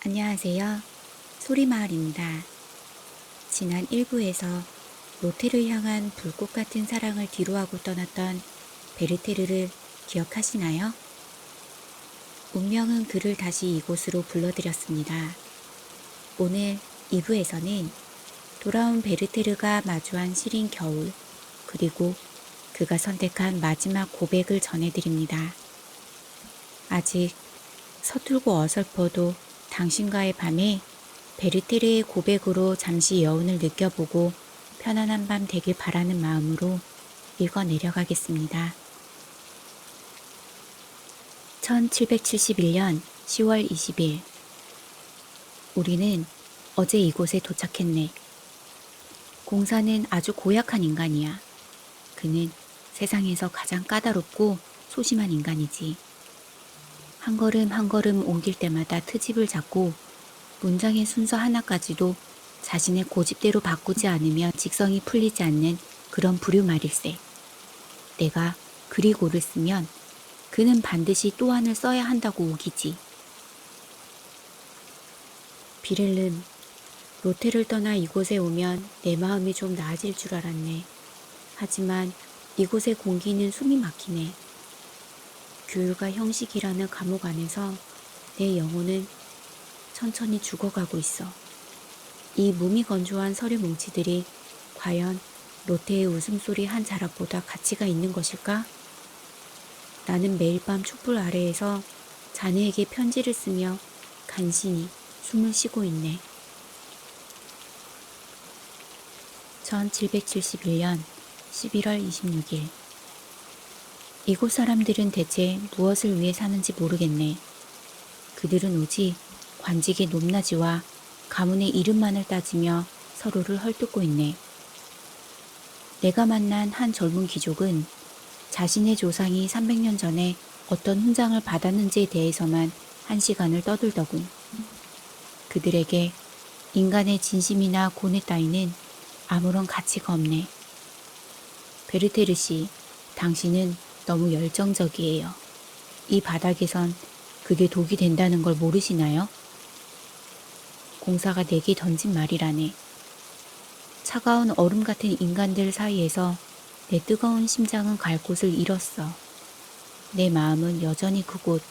안녕하세요. 소리마을입니다. 지난 1부에서 로테를 향한 불꽃 같은 사랑을 뒤로하고 떠났던 베르테르를 기억하시나요? 운명은 그를 다시 이곳으로 불러들였습니다. 오늘 2부에서는 돌아온 베르테르가 마주한 시린 겨울, 그리고 그가 선택한 마지막 고백을 전해드립니다. 아직 서툴고 어설퍼도 당신과의 밤에 베르테르의 고백으로 잠시 여운을 느껴보고 편안한 밤 되길 바라는 마음으로 읽어 내려가겠습니다. 1771년 10월 20일 우리는 어제 이곳에 도착했네. 공사는 아주 고약한 인간이야. 그는 세상에서 가장 까다롭고 소심한 인간이지. 한 걸음 한 걸음 옮길 때마다 트집을 잡고 문장의 순서 하나까지도 자신의 고집대로 바꾸지 않으면 직성이 풀리지 않는 그런 부류 말일세. 내가 글이 고를 쓰면 그는 반드시 또 한을 써야 한다고 우기지. 비렐름, 로테를 떠나 이곳에 오면 내 마음이 좀 나아질 줄 알았네. 하지만 이곳의 공기는 숨이 막히네. 규율과 형식이라는 감옥 안에서 내 영혼은 천천히 죽어가고 있어. 이 몸이 건조한 서류 뭉치들이 과연 로테의 웃음소리 한 자락보다 가치가 있는 것일까? 나는 매일 밤 촛불 아래에서 자네에게 편지를 쓰며 간신히 숨을 쉬고 있네. 1771년 11월 26일 이곳 사람들은 대체 무엇을 위해 사는지 모르겠네. 그들은 오직 관직의 높낮이와 가문의 이름만을 따지며 서로를 헐뜯고 있네. 내가 만난 한 젊은 귀족은 자신의 조상이 300년 전에 어떤 훈장을 받았는지에 대해서만 1시간을 떠들더군. 그들에게 인간의 진심이나 고뇌 따위는 아무런 가치가 없네. 베르테르 씨, 당신은 너무 열정적이에요. 이 바닥에선 그게 독이 된다는 걸 모르시나요? 공사가 내게 던진 말이라네. 차가운 얼음 같은 인간들 사이에서 내 뜨거운 심장은 갈 곳을 잃었어. 내 마음은 여전히 그곳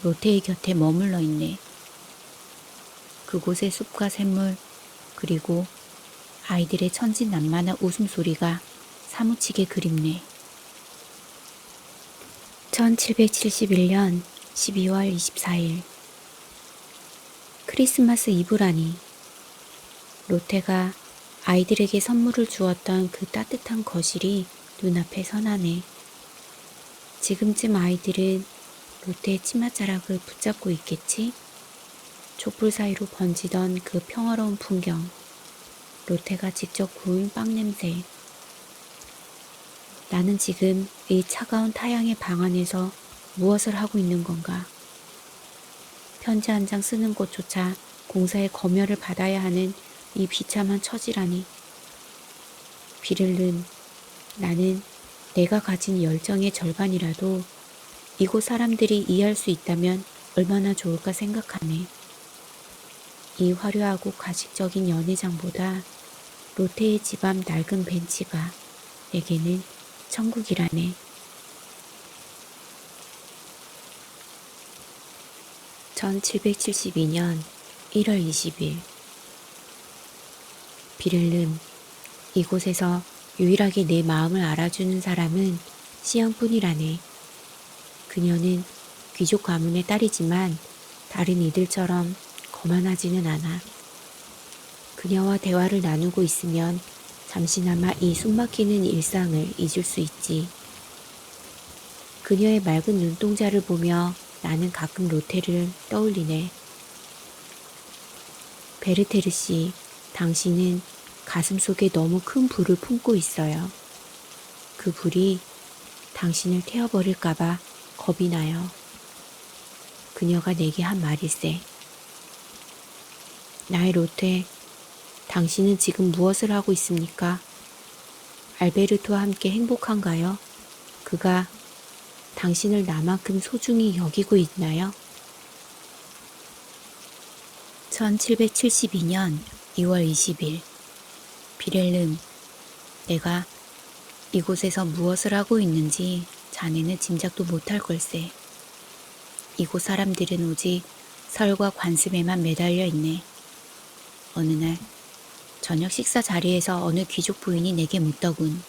로테의 곁에 머물러 있네. 그곳의 숲과 샘물, 그리고 아이들의 천진난만한 웃음소리가 사무치게 그립네. 1771년 12월 24일 크리스마스 이브라니. 로테가 아이들에게 선물을 주었던 그 따뜻한 거실이 눈앞에 선하네. 지금쯤 아이들은 로테의 치맛자락을 붙잡고 있겠지? 촛불 사이로 번지던 그 평화로운 풍경, 로테가 직접 구운 빵 냄새. 나는 지금 이 차가운 타양의 방 안에서 무엇을 하고 있는 건가? 편지 한 장 쓰는 것조차 공사의 검열을 받아야 하는 이 비참한 처지라니. 비를른, 나는 내가 가진 열정의 절반이라도 이곳 사람들이 이해할 수 있다면 얼마나 좋을까 생각하네. 이 화려하고 가식적인 연회장보다 로테의 집 앞 낡은 벤치가 내게는 천국이라네. 1772년 1월 20일 비렐름, 이곳에서 유일하게 내 마음을 알아주는 사람은 시연뿐이라네. 그녀는 귀족 가문의 딸이지만 다른 이들처럼 거만하지는 않아. 그녀와 대화를 나누고 있으면 잠시나마 이 숨막히는 일상을 잊을 수 있지. 그녀의 맑은 눈동자를 보며 나는 가끔 로테를 떠올리네. 베르테르 씨, 당신은 가슴 속에 너무 큰 불을 품고 있어요. 그 불이 당신을 태워버릴까봐 겁이 나요. 그녀가 내게 한 말일세. 나의 로테, 당신은 지금 무엇을 하고 있습니까? 알베르토와 함께 행복한가요? 그가 당신을 나만큼 소중히 여기고 있나요? 1772년 2월 20일. 비렐름, 내가 이곳에서 무엇을 하고 있는지 자네는 짐작도 못할 걸세. 이곳 사람들은 오직 설과 관습에만 매달려 있네. 어느 날 저녁 식사 자리에서 어느 귀족 부인이 내게 묻더군.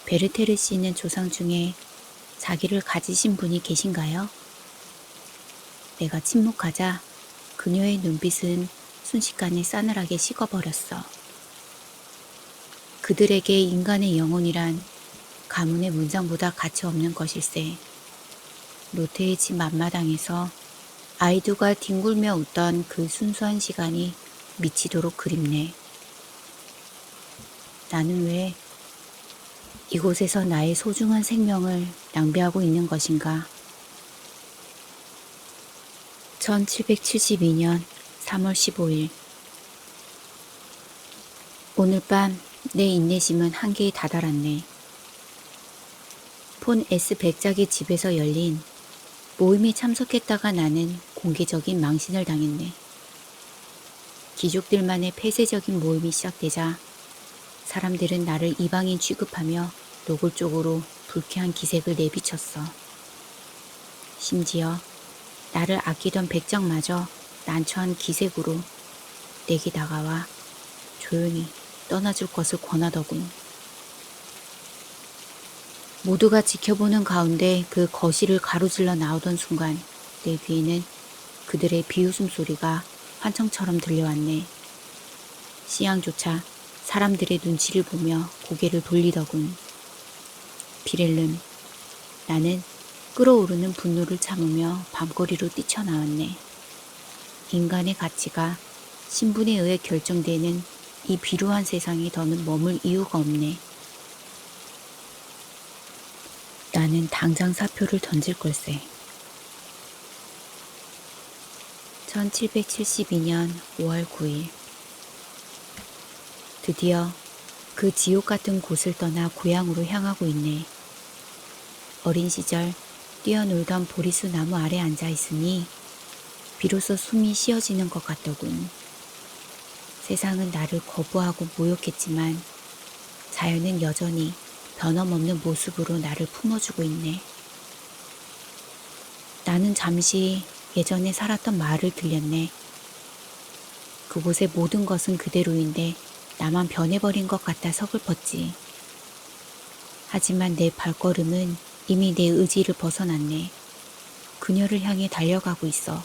베르테르 씨는 조상 중에 자기를 가지신 분이 계신가요? 내가 침묵하자 그녀의 눈빛은 순식간에 싸늘하게 식어버렸어. 그들에게 인간의 영혼이란 가문의 문장보다 가치 없는 것일세. 로테의 집 앞마당에서 아이두가 뒹굴며 웃던 그 순수한 시간이 미치도록 그립네. 나는 왜 이곳에서 나의 소중한 생명을 낭비하고 있는 것인가? 1772년 3월 15일. 오늘 밤 내 인내심은 한계에 다다랐네. 폰 S 백작의 집에서 열린 모임에 참석했다가 나는 공개적인 망신을 당했네. 귀족들만의 폐쇄적인 모임이 시작되자 사람들은 나를 이방인 취급하며 노골적으로 불쾌한 기색을 내비쳤어. 심지어 나를 아끼던 백작마저 난처한 기색으로 내게 다가와 조용히 떠나줄 것을 권하더군. 모두가 지켜보는 가운데 그 거실을 가로질러 나오던 순간 내 귀에는 그들의 비웃음 소리가 환청처럼 들려왔네. 시양조차 사람들의 눈치를 보며 고개를 돌리더군. 비렐름, 나는 끓어오르는 분노를 참으며 밤거리로 뛰쳐나왔네. 인간의 가치가 신분에 의해 결정되는 이 비루한 세상에 더는 머물 이유가 없네. 나는 당장 사표를 던질 걸세. 1772년 5월 9일. 드디어 그 지옥 같은 곳을 떠나 고향으로 향하고 있네. 어린 시절 뛰어놀던 보리수 나무 아래 앉아 있으니 비로소 숨이 쉬어지는 것 같더군. 세상은 나를 거부하고 모욕했지만 자연은 여전히 변함없는 모습으로 나를 품어주고 있네. 나는 잠시 예전에 살았던 마을을 들렸네. 그곳의 모든 것은 그대로인데 나만 변해버린 것 같아 서글펐지. 하지만 내 발걸음은 이미 내 의지를 벗어났네. 그녀를 향해 달려가고 있어.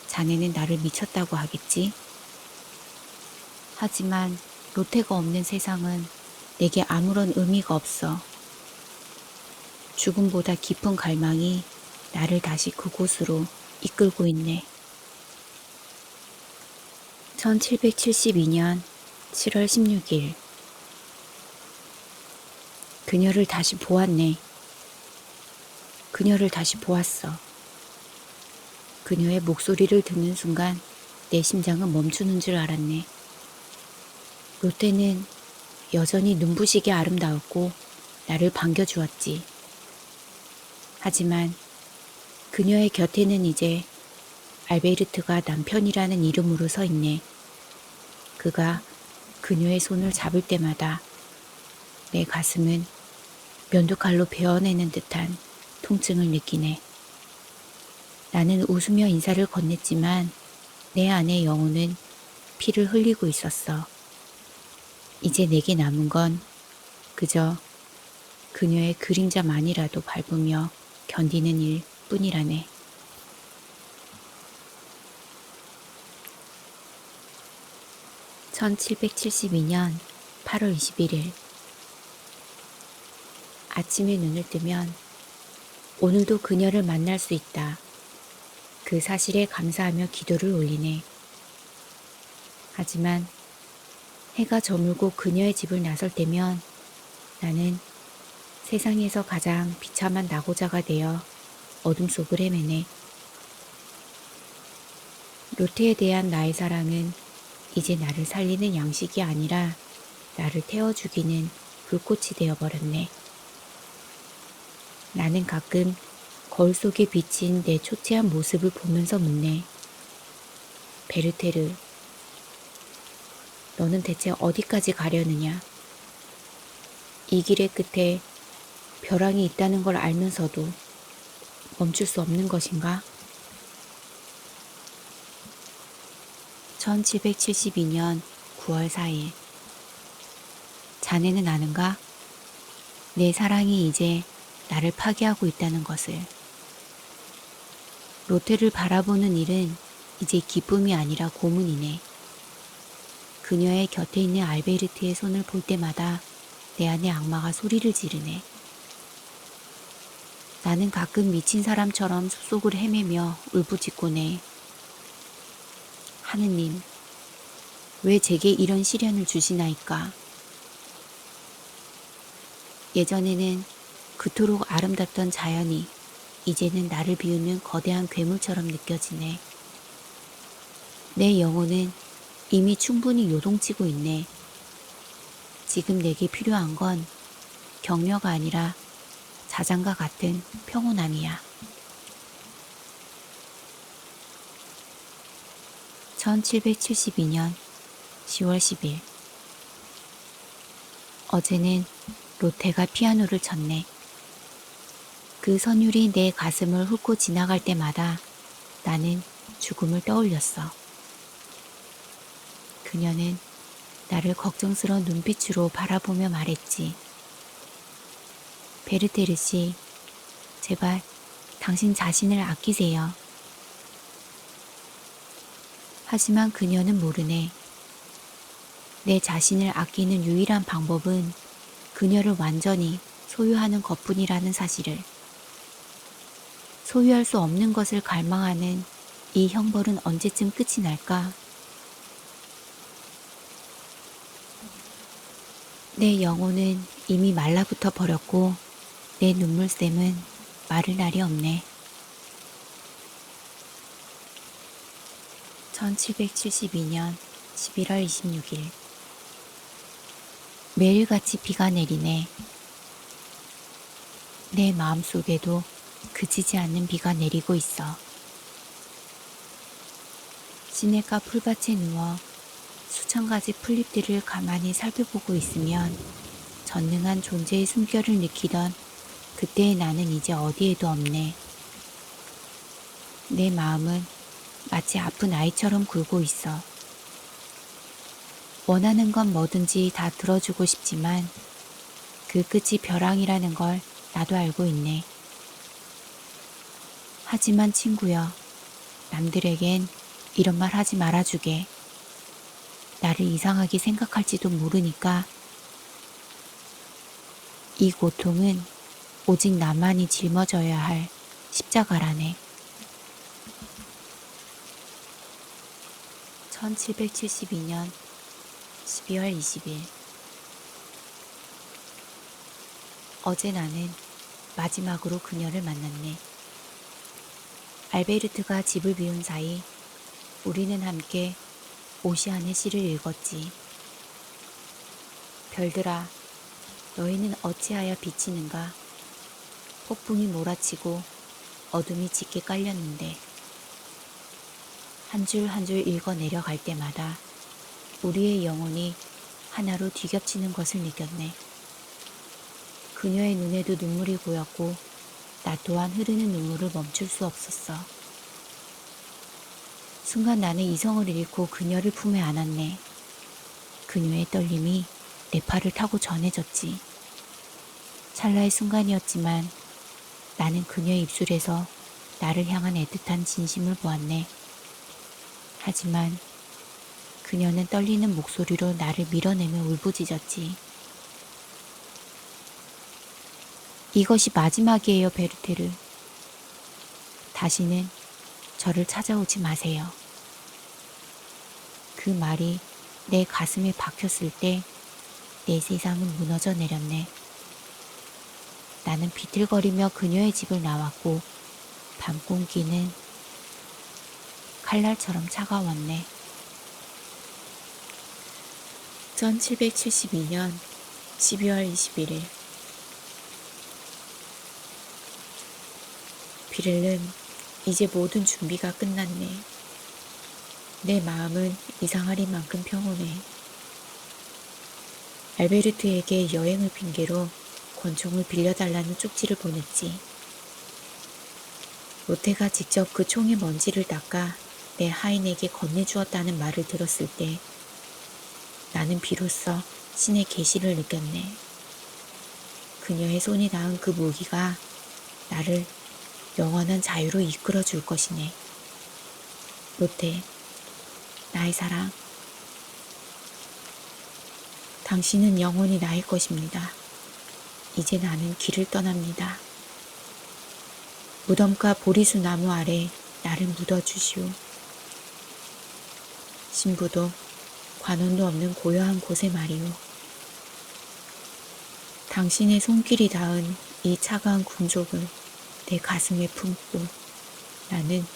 자네는 나를 미쳤다고 하겠지? 하지만 로테가 없는 세상은 내게 아무런 의미가 없어. 죽음보다 깊은 갈망이 나를 다시 그곳으로 이끌고 있네. 1772년 7월 16일. 그녀를 다시 보았네. 그녀를 다시 보았어. 그녀의 목소리를 듣는 순간 내 심장은 멈추는 줄 알았네. 로테는 여전히 눈부시게 아름다웠고 나를 반겨주었지. 하지만 그녀의 곁에는 이제 알베르트가 남편이라는 이름으로 서 있네. 그가 그녀의 손을 잡을 때마다 내 가슴은 면도칼로 베어내는 듯한 통증을 느끼네. 나는 웃으며 인사를 건넸지만 내 안의 영혼은 피를 흘리고 있었어. 이제 내게 남은 건 그저 그녀의 그림자만이라도 밟으며 견디는 일 뿐이라네. (1772년 8월 21일) 아침에 눈을 뜨면 오늘도 그녀를 만날 수 있다. 그 사실에 감사하며 기도를 올리네. 하지만 해가 저물고 그녀의 집을 나설 때면 나는 세상에서 가장 비참한 낙오자가 되어 어둠 속을 헤매네. 로테에 대한 나의 사랑은 이제 나를 살리는 양식이 아니라 나를 태워 죽이는 불꽃이 되어버렸네. 나는 가끔 거울 속에 비친 내 초췌한 모습을 보면서 묻네. 베르테르, 너는 대체 어디까지 가려느냐? 이 길의 끝에 벼랑이 있다는 걸 알면서도 멈출 수 없는 것인가? 1772년 9월 4일. 자네는 아는가? 내 사랑이 이제 나를 파괴하고 있다는 것을. 로테를 바라보는 일은 이제 기쁨이 아니라 고문이네. 그녀의 곁에 있는 알베르트의 손을 볼 때마다 내 안의 악마가 소리를 지르네. 나는 가끔 미친 사람처럼 숲속을 헤매며 울부짖곤 해. 하느님, 왜 제게 이런 시련을 주시나이까? 예전에는 그토록 아름답던 자연이 이제는 나를 비우는 거대한 괴물처럼 느껴지네. 내 영혼은 이미 충분히 요동치고 있네. 지금 내게 필요한 건 격려가 아니라 자장가 같은 평온함이야. 1772년 10월 10일. 어제는 로테가 피아노를 쳤네. 그 선율이 내 가슴을 훑고 지나갈 때마다 나는 죽음을 떠올렸어. 그녀는 나를 걱정스러운 눈빛으로 바라보며 말했지. 베르테르 씨, 제발 당신 자신을 아끼세요. 하지만 그녀는 모르네. 내 자신을 아끼는 유일한 방법은 그녀를 완전히 소유하는 것뿐이라는 사실을. 소유할 수 없는 것을 갈망하는 이 형벌은 언제쯤 끝이 날까? 내 영혼은 이미 말라붙어 버렸고 내 눈물샘은 마를 날이 없네. 1772년 11월 26일. 매일같이 비가 내리네. 내 마음속에도 그치지 않는 비가 내리고 있어. 시냇가 풀밭에 누워 수천 가지 풀잎들을 가만히 살펴보고 있으면 전능한 존재의 숨결을 느끼던 그때의 나는 이제 어디에도 없네. 내 마음은 마치 아픈 아이처럼 굴고 있어. 원하는 건 뭐든지 다 들어주고 싶지만 그 끝이 벼랑이라는 걸 나도 알고 있네. 하지만 친구여, 남들에겐 이런 말 하지 말아주게. 나를 이상하게 생각할지도 모르니까. 이 고통은 오직 나만이 짊어져야 할 십자가라네. 1772년 12월 20일. 어제 나는 마지막으로 그녀를 만났네. 알베르트가 집을 비운 사이 우리는 함께 오시안의 시를 읽었지. 별들아, 너희는 어찌하여 비치는가? 폭풍이 몰아치고 어둠이 짙게 깔렸는데 한 줄 한 줄 읽어 내려갈 때마다 우리의 영혼이 하나로 뒤겹치는 것을 느꼈네. 그녀의 눈에도 눈물이 고였고 나 또한 흐르는 눈물을 멈출 수 없었어. 순간 나는 이성을 잃고 그녀를 품에 안았네. 그녀의 떨림이 내 팔을 타고 전해졌지. 찰나의 순간이었지만 나는 그녀의 입술에서 나를 향한 애틋한 진심을 보았네. 하지만 그녀는 떨리는 목소리로 나를 밀어내며 울부짖었지. 이것이 마지막이에요, 베르테르. 다시는 저를 찾아오지 마세요. 그 말이 내 가슴에 박혔을 때 내 세상은 무너져 내렸네. 나는 비틀거리며 그녀의 집을 나왔고 밤 공기는 칼날처럼 차가웠네. 1772년 12월 21일. 비를름, 이제 모든 준비가 끝났네. 내 마음은 이상하리만큼 평온해. 알베르트에게 여행을 핑계로 권총을 빌려달라는 쪽지를 보냈지. 로테가 직접 그 총의 먼지를 닦아 내 하인에게 건네주었다는 말을 들었을 때 나는 비로소 신의 계시를 느꼈네. 그녀의 손이 닿은 그 무기가 나를 영원한 자유로 이끌어 줄 것이네. 로테, 나의 사랑, 당신은 영원히 나의 것입니다. 이제 나는 길을 떠납니다. 무덤가 보리수 나무 아래 나를 묻어주시오. 신부도 관원도 없는 고요한 곳에 말이오. 당신의 손길이 닿은 이 차가운 군족을 내 가슴에 품고 나는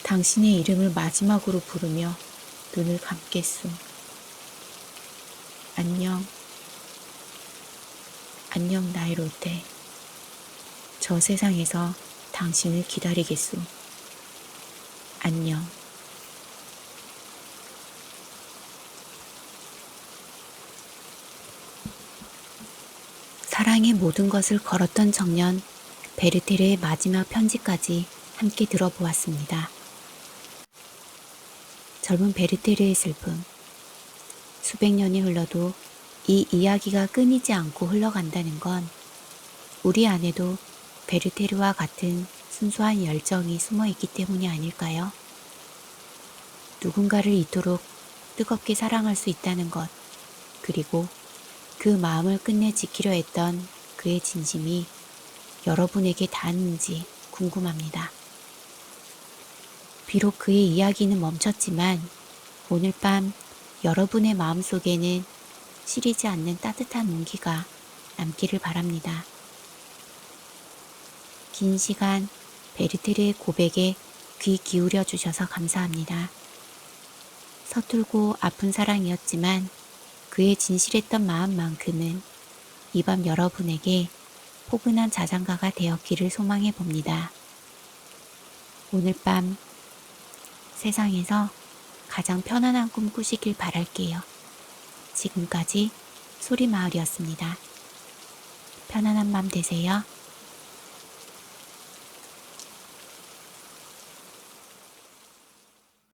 당신의 이름을 마지막으로 부르며 눈을 감겠소. 안녕, 안녕 나의 로테. 저 세상에서 당신을 기다리겠소. 안녕. 사랑의 모든 것을 걸었던 청년 베르테르의 마지막 편지까지 함께 들어보았습니다. 젊은 베르테르의 슬픔. 수백 년이 흘러도 이 이야기가 끊이지 않고 흘러간다는 건 우리 안에도 베르테르와 같은 순수한 열정이 숨어 있기 때문이 아닐까요? 누군가를 이토록 뜨겁게 사랑할 수 있다는 것, 그리고 그 마음을 끝내 지키려 했던 그의 진심이 여러분에게 닿았는지 궁금합니다. 비록 그의 이야기는 멈췄지만 오늘 밤 여러분의 마음속에는 시리지 않는 따뜻한 온기가 남기를 바랍니다. 긴 시간 베르테르의 고백에 귀 기울여 주셔서 감사합니다. 서툴고 아픈 사랑이었지만 그의 진실했던 마음만큼은 이 밤 여러분에게 포근한 자장가가 되었기를 소망해 봅니다. 오늘 밤 세상에서 가장 편안한 꿈 꾸시길 바랄게요. 지금까지 소리마을이었습니다. 편안한 밤 되세요.